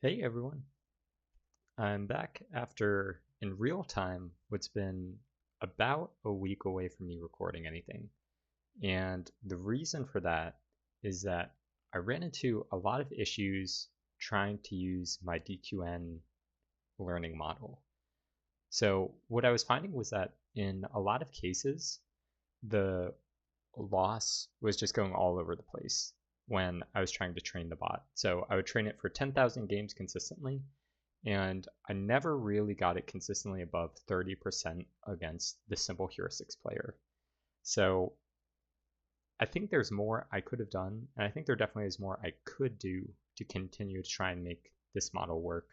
Hey everyone, I'm back after, in real time, what's been about a week away from me recording anything. And the reason for that is that I ran into a lot of issues trying to use my DQN learning model. So, what I was finding was that in a lot of cases, the loss was just going all over the place when I was trying to train the bot. So, I would train it for 10,000 games consistently, and I never really got it consistently above 30% against the simple heuristics player. So I think there's more I could have done, and I think there definitely is more I could do to continue to try and make this model work.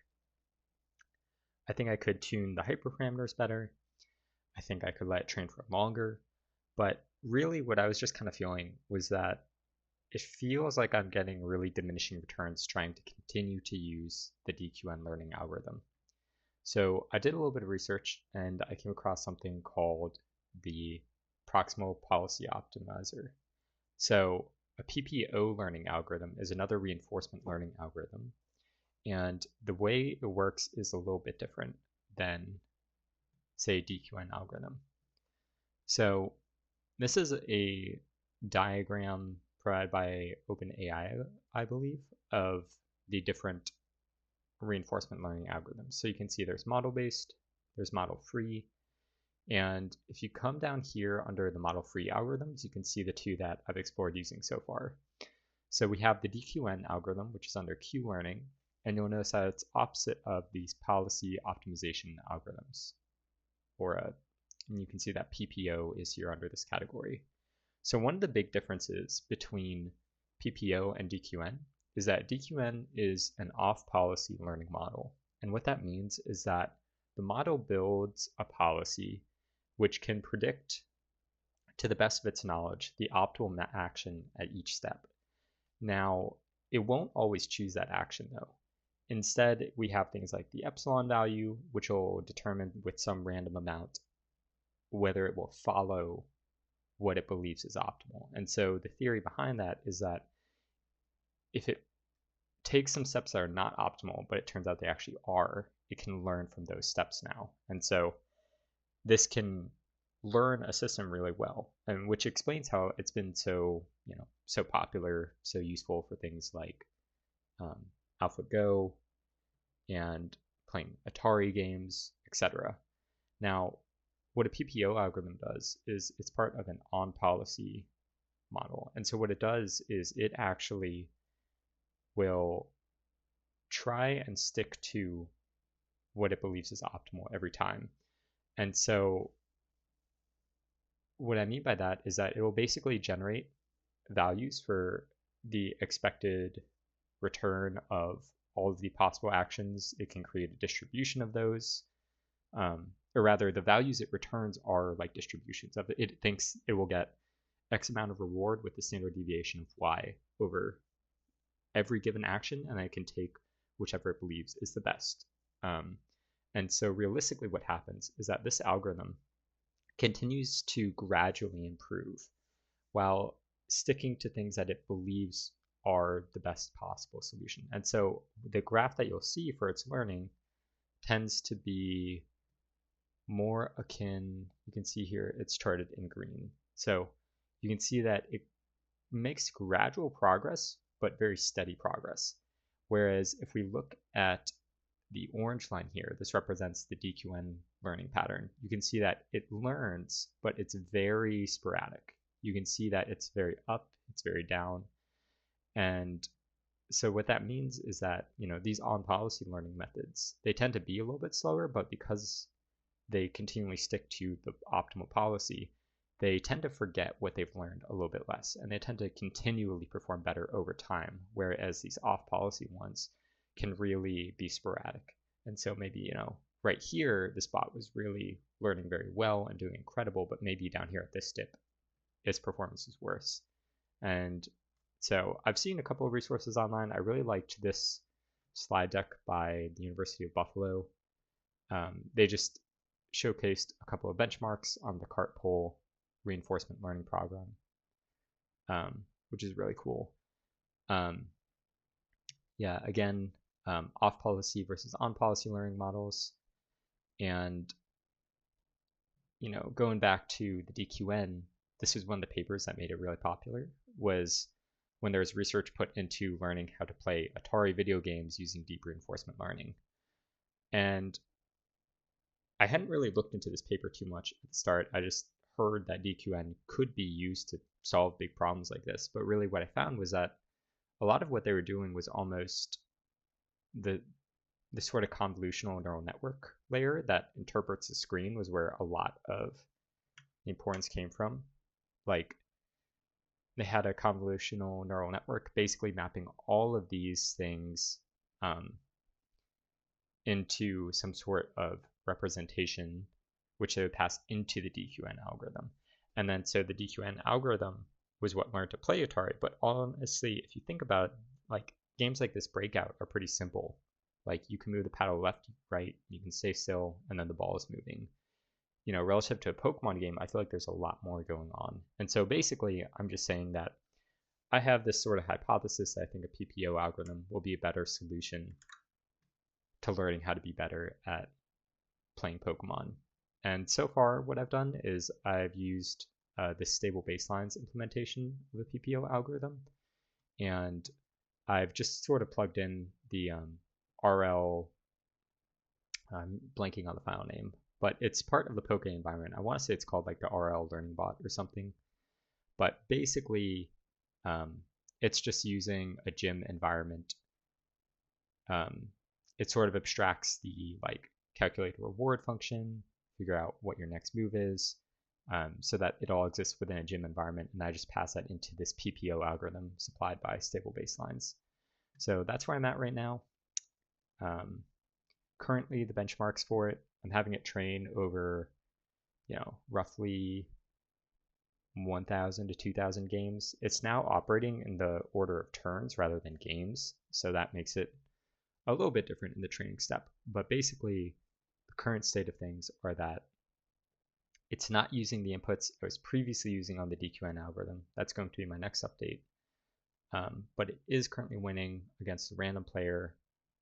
I think I could tune the hyperparameters better. I think I could let it train for longer. But really, what I was just kind of feeling was that it feels like I'm getting really diminishing returns trying to continue to use the DQN learning algorithm. So I did a little bit of research and I came across something called the Proximal Policy Optimizer. So a PPO learning algorithm is another reinforcement learning algorithm. And the way it works is a little bit different than, say, DQN algorithm. So this is a diagram provided by OpenAI, I believe, of the different reinforcement learning algorithms. So you can see there's model-based, there's model-free, and if you come down here under the model-free algorithms, you can see the two that I've explored using so far. So we have the DQN algorithm, which is under Q-learning, and you'll notice that it's opposite of these policy optimization algorithms, and you can see that PPO is here under this category. So one of the big differences between PPO and DQN is that DQN is an off-policy learning model. And what that means is that the model builds a policy which can predict, to the best of its knowledge, the optimal action at each step. Now, it won't always choose that action though. Instead, we have things like the epsilon value, which will determine with some random amount whether it will follow what it believes is optimal. And so the theory behind that is that if it takes some steps that are not optimal, but it turns out they actually are, it can learn from those steps now. And so this can learn a system really well, and which explains how it's been so, so popular, so useful for things like AlphaGo and playing Atari games, etc. Now, what a PPO algorithm does is it's part of an on-policy model. And so what it does is it actually will try and stick to what it believes is optimal every time. And so what I mean by that is that it will basically generate values for the expected return of all of the possible actions. It can create a distribution of those. Or rather, the values it returns are like distributions of it. It thinks it will get X amount of reward with the standard deviation of Y over every given action, and it can take whichever it believes is the best. And so realistically what happens is that this algorithm continues to gradually improve while sticking to things that it believes are the best possible solution. And so the graph that you'll see for its learning tends to be more akin, you can see here it's charted in green. So you can see that it makes gradual progress, but very steady progress. Whereas if we look at the orange line here, this represents the DQN learning pattern. You can see that it learns, but it's very sporadic. You can see that it's very up, it's very down. And so what that means is that, these on-policy learning methods, they tend to be a little bit slower, but because they continually stick to the optimal policy, they tend to forget what they've learned a little bit less, and they tend to continually perform better over time, whereas these off-policy ones can really be sporadic. And so maybe, right here, this bot was really learning very well and doing incredible, but maybe down here at this dip, its performance is worse. And so I've seen a couple of resources online. I really liked this slide deck by the University of Buffalo. They just showcased a couple of benchmarks on the CART poll reinforcement learning program, which is really cool. Yeah, again, off policy versus on policy learning models. And, going back to the DQN, this was one of the papers that made it really popular, was when there was research put into learning how to play Atari video games using deep reinforcement learning. And I hadn't really looked into this paper too much at the start. I just heard that DQN could be used to solve big problems like this. But really what I found was that a lot of what they were doing was almost the sort of convolutional neural network layer that interprets the screen was where a lot of the importance came from. Like, they had a convolutional neural network basically mapping all of these things into some sort of representation, which they would pass into the DQN algorithm. And then so the DQN algorithm was what learned to play Atari. But honestly, if you think about it, like, games like this Breakout are pretty simple. Like, you can move the paddle left, right, you can stay still, and then the ball is moving. Relative to a Pokemon game, I feel like there's a lot more going on. And so basically, I'm just saying that I have this sort of hypothesis that I think a PPO algorithm will be a better solution to learning how to be better at playing Pokemon. And so far, what I've done is I've used this stable baselines implementation of the PPO algorithm, and I've just sort of plugged in the RL, I'm blanking on the file name, but it's part of the Poke environment. I want to say it's called like the RL learning bot or something. But basically, it's just using a gym environment. It sort of abstracts the calculate a reward function, figure out what your next move is, so that it all exists within a gym environment. And I just pass that into this PPO algorithm supplied by stable baselines. So that's where I'm at right now. Currently, the benchmarks for it, I'm having it train over, roughly 1,000 to 2,000 games. It's now operating in the order of turns rather than games, so that makes it a little bit different in the training step. But basically, the current state of things are that it's not using the inputs I was previously using on the DQN algorithm. That's going to be my next update. But it is currently winning against the random player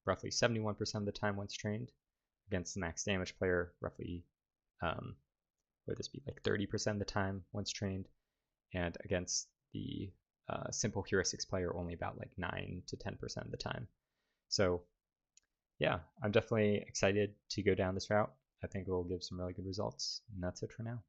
roughly 71% of the time once trained, against the max damage player roughly, would this be like 30% of the time once trained, and against the simple heuristics player only about like 9 to 10% of the time. So yeah, I'm definitely excited to go down this route. I think it will give some really good results, and that's it for now.